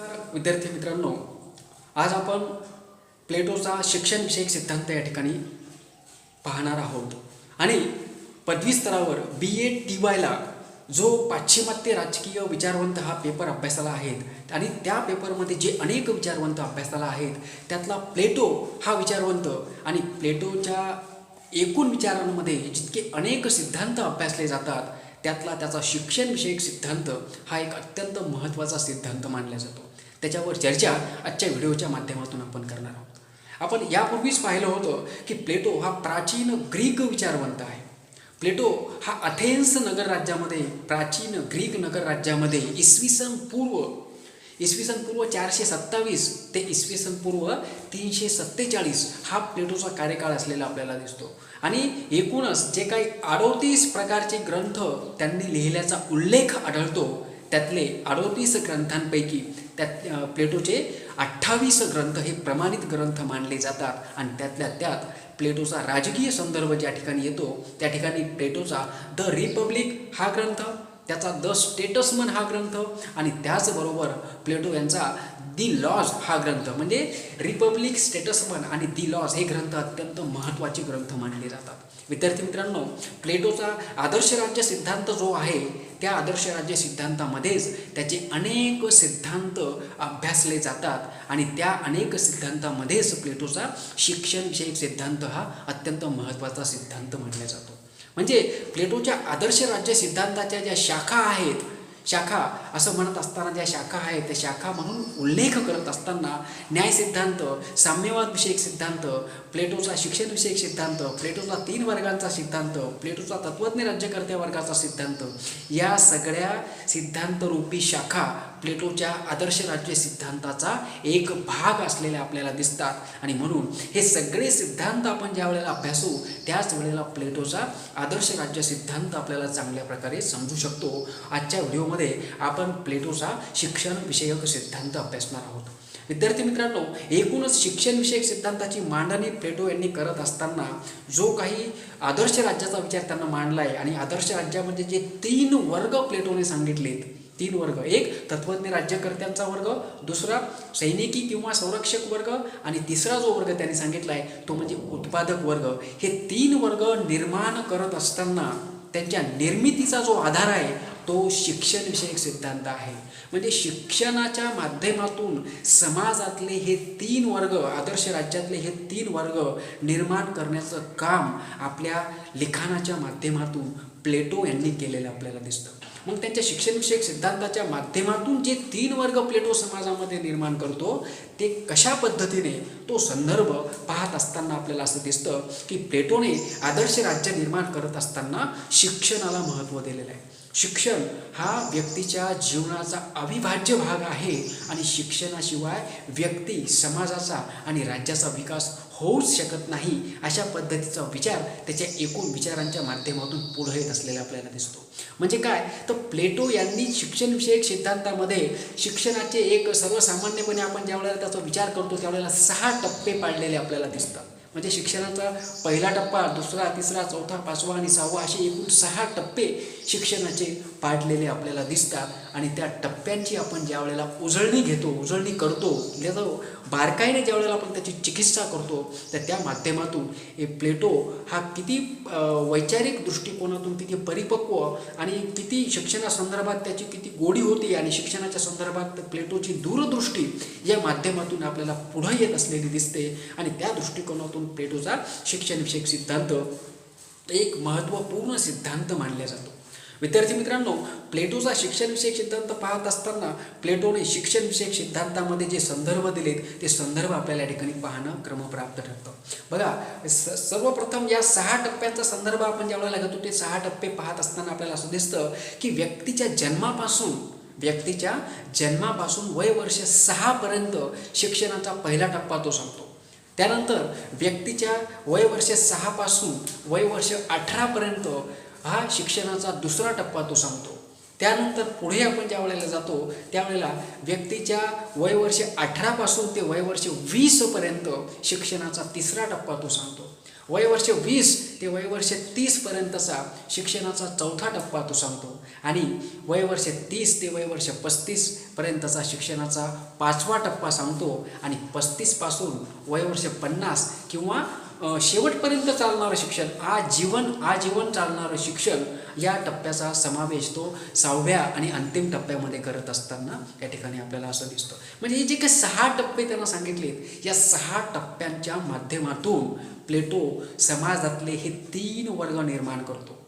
नमस्कार विद्यार्थी मित्रांनो, आज आपण प्लेटोचा शिक्षणविषयक सिद्धांत या ठिकाणी पाहणार आहोत. आणि पदवी स्तरावर BA-TYला जो पाश्चिमात्य राजकीय विचारवंत हा पेपर अभ्यासाला आहेत आणि त्या पेपरमध्ये जे अनेक विचारवंत अभ्यासाला आहेत त्यातला प्लेटो हा विचारवंत आणि प्लेटोच्या एकूण विचारांमध्ये जितके अनेक सिद्धांत अभ्यासले जातात त्यातला त्याचा शिक्षणविषयक सिद्धांत हा एक अत्यंत महत्त्वाचा सिद्धांत मानला जातो. त्याच्यावर चर्चा आजच्या व्हिडिओच्या माध्यमातून आपण करणार आहोत. आपण यापूर्वीच पाहिलं होतं की प्लेटो हा प्राचीन ग्रीक विचारवंत आहे. प्लेटो हा अथेन्स नगरराज्यामध्ये, प्राचीन ग्रीक नगरराज्यामध्ये इसवी सन पूर्व 427 ते इसवी सन पूर्व 347 हा प्लेटोचा कार्यकाळ असलेला आपल्याला दिसतो. आणि एकूणच जे काही 38 प्रकारचे ग्रंथ त्यांनी लिहिल्याचा उल्लेख आढळतो त्यातले 38 ग्रंथांपैकी त्यात प्लेटोचे 28 ग्रंथ हे प्रमाणित ग्रंथ मानले जातात. आणि त्यातल्या त्यात प्लेटोचा राजकीय संदर्भ ज्या ठिकाणी येतो त्या ठिकाणी प्लेटोचा द रिपब्लिक हा ग्रंथ, त्याचा द स्टेटसमन हा ग्रंथ आणि त्याचबरोबर प्लेटो यांचा दी लॉज हा ग्रंथ, म्हणजे रिपब्लिक, स्टेटसमन आणि दी लॉज हे ग्रंथ अत्यंत महत्त्वाचे ग्रंथ मानले जातात. विद्यार्थी मित्रांनो, प्लेटोचा आदर्श राज्य सिद्धांत जो आहे त्या आदर्श राज्य सिद्धांतामध्येच त्याचे अनेक सिद्धांत अभ्यासले जातात आणि त्या अनेक सिद्धांतामध्येच प्लेटोचा शिक्षणविषयक सिद्धांत हा अत्यंत महत्त्वाचा सिद्धांत मानला जातो. म्हणजे प्लेटोच्या आदर्श राज्य सिद्धांताच्या ज्या शाखा आहेत, शाखा असं म्हणत असताना ज्या शाखा आहेत त्या शाखा म्हणून उल्लेख करत असताना न्याय सिद्धांत, साम्यवाद विषयक सिद्धांत, प्लेटोचा शिक्षणविषयक सिद्धांत, प्लेटोचा 3 वर्गांचा सिद्धांत, प्लेटोचा तत्त्वज्ञ राज्यकर्त्या वर्गाचा सिद्धांत, या सगळ्या सिद्धांतरूपी शाखा प्लेटोच्या आदर्श राज्य सिद्धांताचा एक भाग असलेल्या आपल्याला दिसतात. आणि म्हणून हे सगळे सिद्धांत आपण ज्या वेळेला अभ्यासू त्याच वेळेला प्लेटोचा आदर्श राज्य सिद्धांत आपल्याला चांगल्या प्रकारे समजू शकतो. आजच्या व्हिडिओमध्ये आपण प्लेटोचा शिक्षणविषयक सिद्धांत अभ्यासणार आहोत. विद्यार्थी मित्रांनो, एकूणच शिक्षणविषयक सिद्धांताची मांडणी प्लेटो यांनी करत असताना जो काही आदर्श राज्याचा विचार त्यांना मांडला आहे आणि आदर्श राज्यामध्ये जे 3 वर्ग प्लेटोने सांगितलेत, 3 वर्ग, एक तत्त्वज्ञ राज्यकर्त्यांचा वर्ग, दुसरा सैनिकी किंवा संरक्षक वर्ग आणि तिसरा जो वर्ग त्यांनी सांगितला आहे तो म्हणजे उत्पादक वर्ग. हे 3 वर्ग निर्माण करत असताना त्यांच्या निर्मितीचा जो आधार आहे तो शिक्षणविषयक सिद्धांत आहे. म्हणजे शिक्षणाच्या माध्यमातून समाजातले हे 3 वर्ग, आदर्श राज्यातले हे 3 वर्ग निर्माण करण्याचं काम आपल्या लिखाणाच्या माध्यमातून प्लेटो यांनी केलेलं आपल्याला दिसतं. मग त्यांच्या शिक्षणविषयक सिद्धांताच्या माध्यमातून जे 3 वर्ग प्लेटो समाजामध्ये निर्माण करतो ते कशा पद्धतीने, तो संदर्भ पाहत असताना आपल्याला असं दिसतं की प्लेटोने आदर्श राज्य निर्माण करत असताना शिक्षणाला महत्त्व दिलेलं आहे. शिक्षण हा व्यक्तीच्या जीवनाचा अविभाज्य भाग आहे आणि शिक्षणाशिवाय व्यक्ती, समाजाचा आणि राज्याचा विकास होऊच शकत नाही, अशा पद्धतीचा विचार त्याच्या एकूण विचारांच्या माध्यमातून पुढे येत असलेला आपल्याला दिसतो. म्हणजे काय तर प्लेटो यांनी शिक्षणविषयक सिद्धांतामध्ये शिक्षणाचे एक सर्वसामान्यपणे आपण ज्यावेळेला त्याचा विचार करतो त्यावेळेला 6 टप्पे पाडलेले आपल्याला दिसतात. म्हणजे शिक्षणाचा पहिला टप्पा, दुसरा, तिसरा, चौथा, 5वा आणि 6वा असे एकूण 6 टप्पे शिक्षणाचे पाडलेले आपल्याला दिसतात. आणि त्या टप्प्यांची आपण ज्या वेळेला उजळणी करतो, बारकाईने ज्या वेळेला आपण त्याची चिकित्सा करतो तर त्या माध्यमातून प्लेटो हा किती वैचारिक दृष्टिकोनातून किती परिपक्व आणि किती शिक्षणासंदर्भात त्याची किती गोडी होती आणि शिक्षणाच्या संदर्भात प्लेटोची दूरदृष्टी या माध्यमातून आपल्याला पुढे येत असलेली दिसते. आणि त्या दृष्टिकोनातून प्लेटोचा शिक्षणविषयक सिद्धांत एक महत्त्वपूर्ण सिद्धांत मानला जातो. विद्यार्थी मित्रांनो, प्लेटोचा शिक्षणविषयक सिद्धांत पाहत असताना प्लेटोने शिक्षणविषयक सिद्धांतामध्ये जे संदर्भ दिलेत ते संदर्भ आपल्याला या ठिकाणी पाहणं क्रमप्राप्त ठरतं. बघा, सर्वप्रथम या 6 टप्प्यांचा संदर्भ आपण ज्या वेळेला घेतो ते 6 टप्पे पाहत असताना आपल्याला असं दिसतं की व्यक्तीच्या जन्मापासून वय वर्ष 6 पर्यंत शिक्षणाचा पहिला टप्पा तो सांगतो. त्यानंतर व्यक्तीच्या वय वर्ष 6 पासून वय वर्ष 18 पर्यंत हा शिक्षणाचा दुसरा टप्पा तो सांगतो. त्यानंतर पुढे आपण ज्या वेळेला जातो त्यावेळेला व्यक्तीच्या वय वर्ष 18 पासून ते वय वर्ष 20 पर्यंत शिक्षणाचा तिसरा टप्पा तो सांगतो. वयवर्ष 20 ते वयवर्ष 30 पर्यंतचा शिक्षणाचा चौथा टप्पा तो सांगतो आणि वयवर्ष 30 ते वयवर्ष 35 पर्यंतचा शिक्षणाचा 5वा टप्पा सांगतो आणि 35 पासून वयवर्ष 50 किंवा शेवटपर्यंत चालणारं शिक्षण आजीवन चालणारं शिक्षण या टप्प्याचा समावेश तो 6व्या आणि अंतिम टप्प्यामध्ये करत असताना या ठिकाणी आपल्याला असं दिसतं. म्हणजे हे जे काही 6 टप्पे त्यांना सांगितलेत या 6 टप्प्यांच्या माध्यमातून प्लेटो समाजातले हे 3 वर्ग निर्माण करतो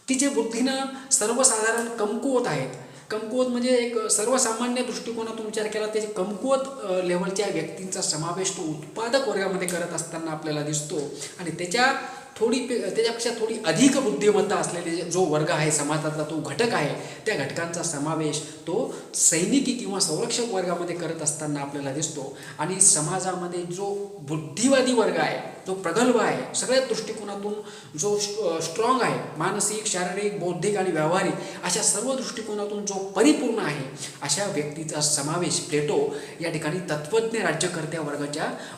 की जे बुद्धीनं सर्वसाधारण कमकुवत आहेत. कमकुवत म्हणजे एक सर्वसामान्य दृष्टिकोनातून विचार केला त्याचे कमकुवत लेवलच्या व्यक्तींचा समावेश तो उत्पादक वर्गामध्ये करत असताना आपल्याला दिसतो आणि त्याच्यापेक्षा थोडी अधिक बुद्धिमत्ता असलेले जो वर्ग आहे समाजातला तो घटक आहे त्या घटकांचा समावेश तो सैनिकी किंवा संरक्षक वर्गामध्ये करत असताना आपल्याला दिसतो. आणि समाजामध्ये जो बुद्धिवादी वर्ग आहे जो प्रगल्भ आहे सगळ्याच दृष्टिकोनातून जो स्ट्रॉंग आहे मानसिक शारीरिक बौद्धिक आणि व्यावहारिक अशा सर्व दृष्टिकोनातून जो परिपूर्ण आहे अशा व्यक्तीचा समावेश प्लेटो या ठिकाणी तत्त्वज्ञ राज्यकर्त्या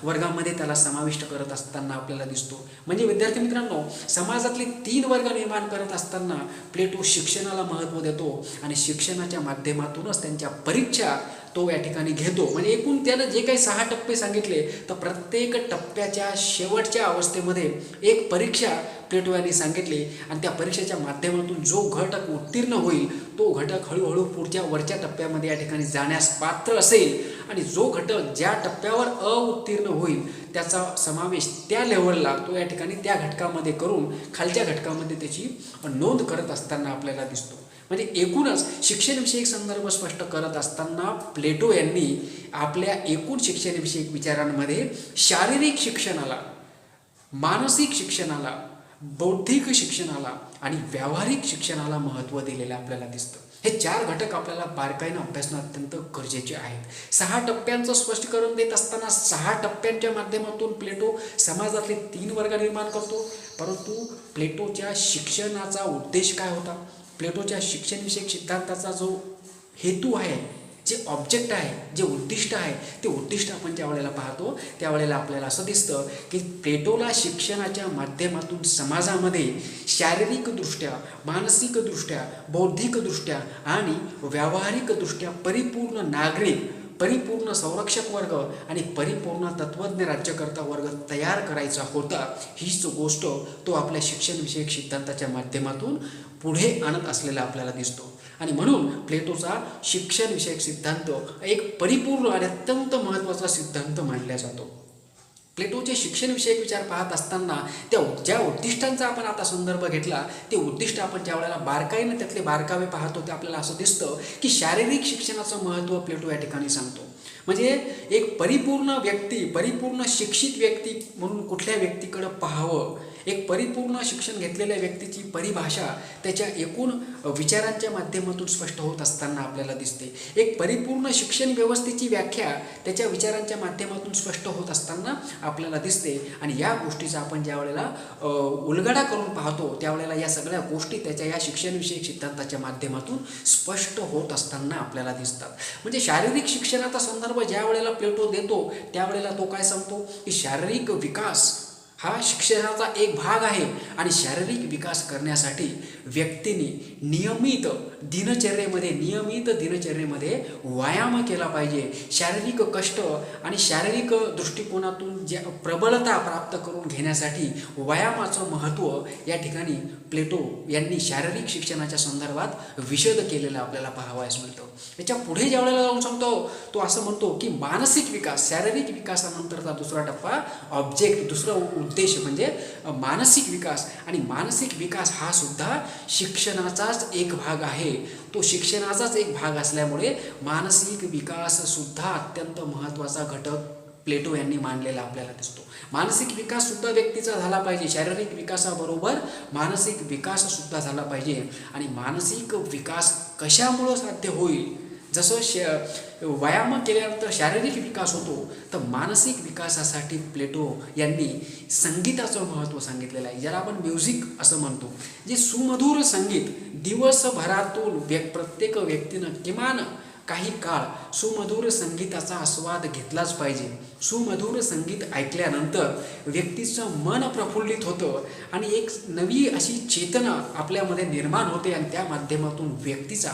वर्गामध्ये त्याला समाविष्ट करत असताना आपल्याला दिसतो. म्हणजे विद्यार्थी मित्रांनो समाजातले 3 वर्ग निर्माण करत असताना प्लेटो शिक्षणाला महत्त्व देतो आणि शिक्षणाच्या माध्यमातूनच त्यांच्या परीक्षा तो या ठिकाणी घेतो. म्हणजे एकूण त्यानं जे काही 6 टप्पे सांगितले तर प्रत्येक टप्प्याच्या शेवटच्या अवस्थेमध्ये एक परीक्षा प्लेटो यांनी सांगितली आणि त्या परीक्षेच्या माध्यमातून जो घटक उत्तीर्ण होईल तो घटक हळूहळू पुढच्या वरच्या टप्प्यामध्ये या ठिकाणी जाण्यास पात्र असेल आणि जो घटक ज्या टप्प्यावर अउत्तीर्ण होईल त्याचा समावेश त्या लेवलला तो या ठिकाणी त्या घटकामध्ये करून खालच्या घटकामध्ये त्याची नोंद करत असताना आपल्याला दिसतो. म्हणजे एकूणच शिक्षणविषयक संदर्भ स्पष्ट करत असताना प्लेटो यांनी आपल्या एकूण शिक्षणविषयक विचारांमध्ये शारीरिक शिक्षणाला मानसिक शिक्षणाला बौद्धिक शिक्षणाला आणि व्यावहारिक शिक्षणाला महत्त्व दिलेलं आपल्याला दिसतं. हे 4 घटक आपल्याला बारकाईनं अभ्यासणं अत्यंत गरजेचे आहेत. 6 टप्प्यांचं स्पष्टीकरण देत असताना 6 टप्प्यांच्या माध्यमातून प्लेटो समाजातले 3 वर्ग निर्माण करतो. परंतु प्लेटोच्या शिक्षणाचा उद्देश काय होता प्लेटोच्या शिक्षणविषयक सिद्धांताचा जो हेतू आहे जे ऑब्जेक्ट आहे जे उद्दिष्ट आहे ते उद्दिष्ट आपण ज्या वेळेला पाहतो त्यावेळेला आपल्याला असं दिसतं की प्लेटोला शिक्षणाच्या माध्यमातून समाजामध्ये शारीरिकदृष्ट्या मानसिकदृष्ट्या बौद्धिकदृष्ट्या आणि व्यावहारिकदृष्ट्या परिपूर्ण नागरिक परिपूर्ण संरक्षक वर्ग आणि परिपूर्ण तत्त्वज्ञ राज्यकर्ता वर्ग तयार करायचा होता. हीच गोष्ट तो आपल्या शिक्षणविषयक सिद्धांताच्या माध्यमातून पुढे आणत असलेला आपल्याला दिसतो. आणि म्हणून प्लेटोचा शिक्षणविषयक सिद्धांत एक परिपूर्ण आणि अत्यंत महत्त्वाचा सिद्धांत मानला जातो. प्लेटोचे शिक्षणविषयक विचार पाहत असताना ज्या उद्दिष्टांचा आपण आता संदर्भ घेतला ते उद्दिष्ट आपण ज्या वेळेला बारकाईनं त्यातले बारकावे पाहतो ते आपल्याला असं दिसतं की शारीरिक शिक्षणाचं महत्त्व प्लेटो या ठिकाणी सांगतो. म्हणजे एक परिपूर्ण व्यक्ती परिपूर्ण शिक्षित व्यक्ती म्हणून कुठल्या व्यक्तीकडं पाहावं एक परिपूर्ण शिक्षण घेतलेल्या व्यक्तीची परिभाषा त्याच्या एकूण विचारांच्या माध्यमातून स्पष्ट होत असताना आपल्याला दिसते. एक परिपूर्ण शिक्षण व्यवस्थेची व्याख्या त्याच्या विचारांच्या माध्यमातून स्पष्ट होत असताना आपल्याला दिसते. आणि या गोष्टीचा आपण ज्या वेळेला उलगडा करून पाहतो त्यावेळेला या सगळ्या गोष्टी त्याच्या या शिक्षणविषयक सिद्धांताच्या माध्यमातून स्पष्ट होत असताना आपल्याला दिसतात. म्हणजे शारीरिक शिक्षणाचा संदर्भ ज्या वेळेला प्लेटो देतो त्यावेळेला तो काय सांगतो की शारीरिक विकास हा शिक्षणाचा एक भाग आहे आणि शारीरिक विकास करण्यासाठी व्यक्तीने नियमित दिनचर्येमध्ये व्यायाम केला पाहिजे. शारीरिक कष्ट आणि शारीरिक दृष्टिकोनातून ज्या प्रबलता प्राप्त करून घेण्यासाठी व्यायामाचं महत्त्व या ठिकाणी प्लेटो यांनी शारीरिक शिक्षणाच्या संदर्भात विशद केलेलं आपल्याला पाहावयास मिळतं. याच्या पुढे ज्या वेळेला जाऊन सांगतो तो असं म्हणतो की मानसिक विकास शारीरिक विकासानंतरचा दुसरा टप्पा ऑब्जेक्ट दुसरा उद्देश म्हणजे मानसिक विकास आणि मानसिक विकास हा सुद्धा शिक्षणाचाच एक भाग आहे. तो शिक्षणाचाच एक भाग असल्यामुळे मानसिक विकास सुद्धा अत्यंत महत्त्वाचा घटक प्लेटो यांनी मांडलेला आपल्याला दिसतो. मानसिक विकास सुद्धा व्यक्तीचा झाला पाहिजे शारीरिक विकासाबरोबर मानसिक विकास सुद्धा झाला पाहिजे. आणि मानसिक विकास कशामुळं साध्य होईल जसं व्यायाम केल्यानंतर शारीरिक विकास होतो तर मानसिक विकासासाठी प्लेटो यांनी संगीताचं महत्त्व सांगितलेलं आहे. ज्याला आपण म्युझिक असं म्हणतो. जे सुमधुर संगीत दिवसभरातून प्रत्येक व्यक्तीनं किमान काही काळ सुमधुर संगीताचा आस्वाद घेतलाच पाहिजे. सुमधुर संगीत ऐकल्यानंतर व्यक्तीचं मन प्रफुल्लित होतं आणि एक नवी अशी चेतना आपल्यामध्ये निर्माण होते आणि त्या माध्यमातून व्यक्तीचा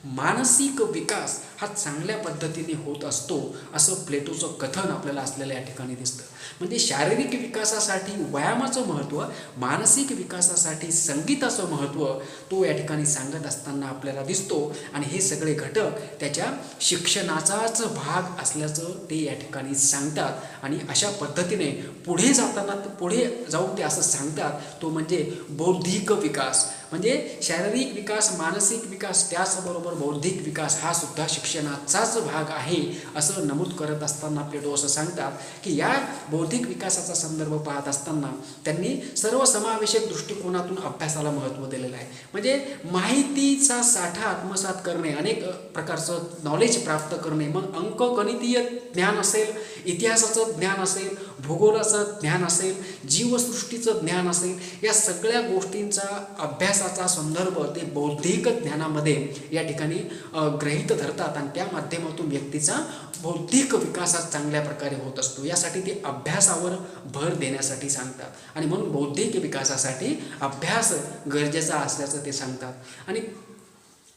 मानसिक विकास हा चांगल्या पद्धतीने होत असतो, असं प्लेटोचं कथन आपल्याला असलेल्या या ठिकाणी दिसतं. म्हणजे शारीरिक विकासासाठी व्यायामाचं महत्त्व, मानसिक विकासासाठी संगीताचं महत्त्व तो या ठिकाणी सांगत असताना आपल्याला दिसतो आणि हे सगळे घटक त्याच्या शिक्षणाचाच भाग असल्याचं ते या ठिकाणी सांगतात. आणि अशा पद्धतीने पुढे जाऊन ते असं सांगतात, तो म्हणजे बौद्धिक विकास. म्हणजे शारीरिक विकास, मानसिक विकास, त्याचबरोबर बौद्धिक विकास हा सुद्धा शिक्षणाचाच भाग आहे असं नमूद करत असताना प्लेटो असं सांगतात की या बौद्धिक विकासाचा संदर्भ पाहत असताना त्यांनी सर्वसमावेशक दृष्टिकोनातून अभ्यासाला महत्त्व दिलेलं आहे. म्हणजे माहितीचा साठा आत्मसात करणे, अनेक प्रकारचं नॉलेज प्राप्त करणे, मग अंकगणितीय ज्ञान असेल, इतिहासाचं ज्ञान असेल, भूगोलाचं ज्ञान असेल, जीवसृष्टीचं ज्ञान असेल, या सगळ्या गोष्टींचा अभ्यासाचा संदर्भ ते बौद्धिक ज्ञानामध्ये या ठिकाणी गृहीत धरतात आणि त्या माध्यमातून व्यक्तीचा बौद्धिक विकास चांगल्या प्रकारे होत असतो. यासाठी ते अभ्यासावर भर देण्यासाठी सांगतात आणि म्हणून बौद्धिक विकासासाठी अभ्यास गरजेचा असल्याचं ते सांगतात. आणि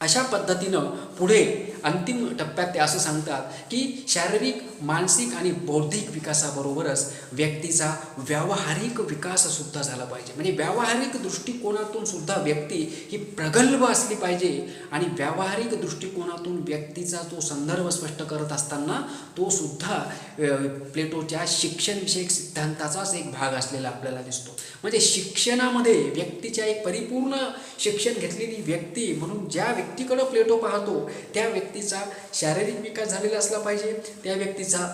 अशा पद्धतीनं पुढे अंतिम टप्प्यात ते असं सांगतात की शारीरिक, मानसिक आणि बौद्धिक विकासाबरोबरच व्यक्तीचा व्यावहारिक विकाससुद्धा झाला पाहिजे. म्हणजे व्यावहारिक दृष्टिकोनातून सुद्धा व्यक्ती ही प्रगल्भ असली पाहिजे आणि व्यावहारिक दृष्टिकोनातून व्यक्तीचा तो संदर्भ स्पष्ट करत असताना तो सुद्धा प्लेटोच्या शिक्षणविषयक सिद्धांताचाच एक भाग असलेला आपल्याला दिसतो. म्हणजे शिक्षणामध्ये व्यक्तीच्या एक परिपूर्ण शिक्षण घेतलेली व्यक्ती म्हणून ज्या व्यक्तीकडे प्लेटो पाहतो त्या व्यक्तीचा शारीरिक विकास झालेला असला पाहिजे, त्या व्यक्तीचा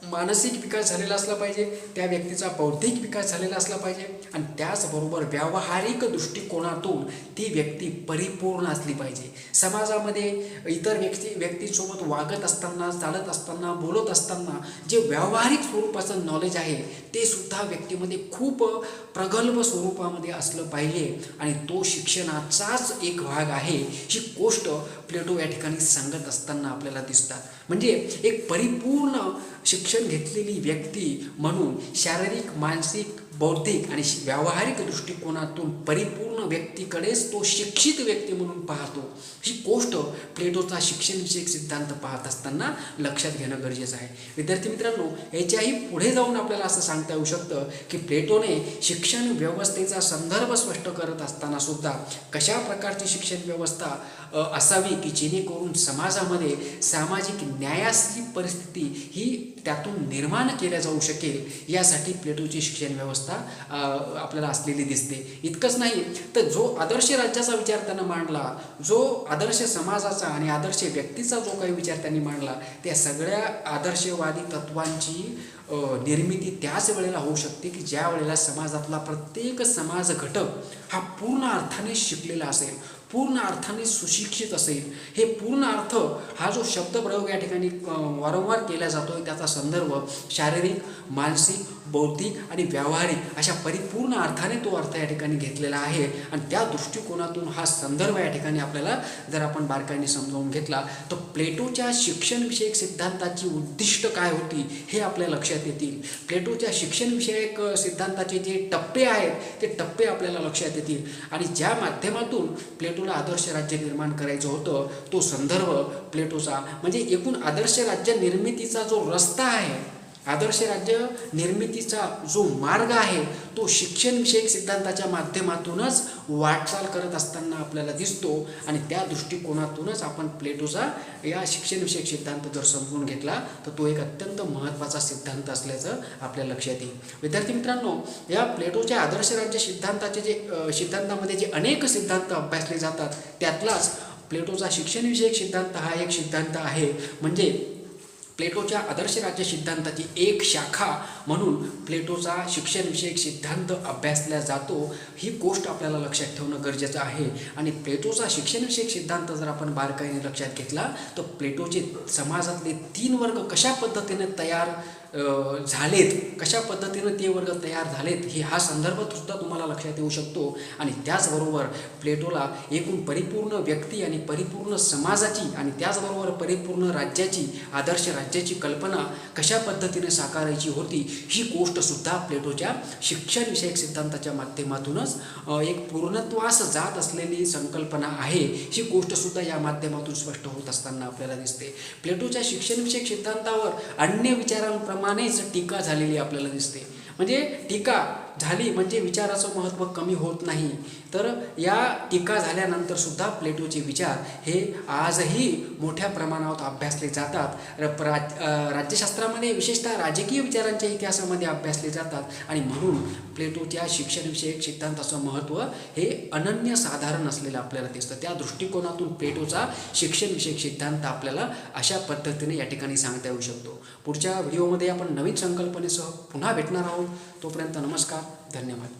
मानसिक विकास झालेला असला पाहिजे, त्या व्यक्तीचा बौद्धिक विकास झालेला असला पाहिजे आणि त्याचबरोबर व्यावहारिक दृष्टिकोनातून ती व्यक्ती परिपूर्ण असली पाहिजे. समाजामध्ये इतर व्यक्तीसोबत वागत असताना, चालत असताना, बोलत असताना जे व्यावहारिक स्वरूपाचं नॉलेज आहे ते सुद्धा व्यक्तीमध्ये खूप प्रगल्भ स्वरूपामध्ये असलं पाहिजे आणि तो शिक्षणाचाच एक भाग आहे ही गोष्ट प्लेटो या ठिकाणी सांगत असताना आपल्याला दिसतात. म्हणजे एक परिपूर्ण शिक्षण घेतलेली व्यक्ती म्हणून शारीरिक, मानसिक, बौद्धिक आणि व्यावहारिक दृष्टिकोनातून परिपूर्ण व्यक्तीकडेच तो शिक्षित व्यक्ती म्हणून पाहतो. ही गोष्ट प्लेटोचा शिक्षणविषयक सिद्धांत पाहत असताना लक्षात घेणं गरजेचं आहे. विद्यार्थी मित्रांनो, याच्याही पुढे जाऊन आपल्याला असं सांगता येऊ शकतं की प्लेटोने शिक्षण व्यवस्थेचा संदर्भ स्पष्ट करत असताना सुद्धा कशा प्रकारची शिक्षण व्यवस्था असावी की जेणेकरून समाजामध्ये सामाजिक न्यायाची परिस्थिती ही त्यातून निर्माण केल्या जाऊ शकेल यासाठी प्लेटोची शिक्षण व्यवस्था आपल्याला असलेली दिसते. इतकंच नाही तर जो आदर्श राज्याचा विचार त्यानं मांडला, जो आदर्श समाजाचा आणि आदर्श व्यक्तीचा जो काही विचार त्यांनी मांडला, त्या सगळ्या आदर्शवादी तत्वांची निर्मिती त्याच वेळेला होऊ शकते की ज्या वेळेला समाजातला प्रत्येक समाज घटक हा पूर्ण अर्थाने शिकलेला असेल, पूर्ण अर्थाने सुशिक्षित असेल. हे पूर्ण अर्थ हा जो शब्दप्रयोग या ठिकाणी वारंवार केला जातो त्याचा संदर्भ शारीरिक, मानसिक, बौद्धिक आणि व्यावहारिक अशा परिपूर्ण अर्थाने तो अर्थ या ठिकाणी घेतलेला आहे आणि त्या दृष्टिकोनातून हा संदर्भ या ठिकाणी आपल्याला जर आपण बारकाईने समजावून घेतला तर प्लेटोच्या शिक्षणविषयक सिद्धांताची उद्दिष्ट काय होती हे आपल्या लक्षात येतील. प्लेटोच्या शिक्षणविषयक सिद्धांताचे जे टप्पे आहेत ते टप्पे आपल्याला लक्षात येतील आणि ज्या माध्यमातून प्लेटोला आदर्श राज्य निर्माण करायचं होतं तो संदर्भ प्लेटोचा म्हणजे एकूण आदर्श राज्य निर्मितीचा जो रस्ता आहे, आदर्श राज्य निर्मितीचा जो मार्ग आहे तो शिक्षणविषयक सिद्धांताच्या माध्यमातूनच वाटचाल करत असताना आपल्याला दिसतो आणि त्या दृष्टिकोनातूनच आपण प्लेटोचा या शिक्षणविषयक सिद्धांत जर समजून घेतला तर तो एक अत्यंत महत्त्वाचा सिद्धांत असल्याचं आपल्या लक्षात येईल. विद्यार्थी मित्रांनो, या प्लेटोच्या आदर्श राज्य सिद्धांतामध्ये जे अनेक सिद्धांत अभ्यासले जातात त्यातलाच प्लेटोचा शिक्षणविषयक सिद्धांत हा एक सिद्धांत आहे. म्हणजे प्लेटोच्या आदर्श राज्य सिद्धांताची एक शाखा म्हणून प्लेटोचा शिक्षणविषयक सिद्धांत अभ्यासला जातो. ही गोष्ट आपल्याला लक्षात ठेवणं गरजेचं आहे आणि प्लेटोचा शिक्षणविषयक सिद्धांत जर आपण बारकाईने लक्षात घेतला तर प्लेटोचे समाजातले 3 वर्ग कशा पद्धतीने तयार झालेत, कशा पद्धतीनं ते वर्ग तयार झालेत हे हा संदर्भसुद्धा तुम्हाला लक्षात येऊ शकतो. आणि त्याचबरोबर प्लेटोला एकूण परिपूर्ण व्यक्ती आणि परिपूर्ण समाजाची आणि त्याचबरोबर परिपूर्ण राज्याची, आदर्श राज्याची कल्पना कशा पद्धतीने साकारायची होती ही गोष्टसुद्धा प्लेटोच्या शिक्षणविषयक सिद्धांताच्या माध्यमातूनच एक पूर्णत्वास जात असलेली संकल्पना आहे ही गोष्टसुद्धा या माध्यमातून स्पष्ट होत असताना आपल्याला दिसते. प्लेटोच्या शिक्षणविषयक सिद्धांतावर अन्य विचारांप्रमाणेच टीका झालेली आपल्याला दिसते. म्हणजे टीका झाली म्हणजे विचाराचं महत्त्व कमी होत नाही. तर या टीका झाल्यानंतर सुद्धा प्लेटोचे विचार हे आजही मोठ्या प्रमाणावर अभ्यासले जातात. राज्यशास्त्रामध्ये विशेषतः राजकीय विचारांच्या इतिहासामध्ये अभ्यासले जातात. आणि म्हणून प्लेटोच्या शिक्षणविषयक सिद्धांताचं महत्त्व हे अनन्यसाधारण असलेलं आपल्याला दिसतं. त्या दृष्टिकोनातून प्लेटोचा शिक्षणविषयक सिद्धांत आपल्याला अशा पद्धतीने या ठिकाणी सांगता येऊ शकतो. पुढच्या व्हिडिओमध्ये आपण नवीन संकल्पनेसह पुन्हा भेटणार आहोत. तोपर्यंत नमस्कार, धन्यवाद.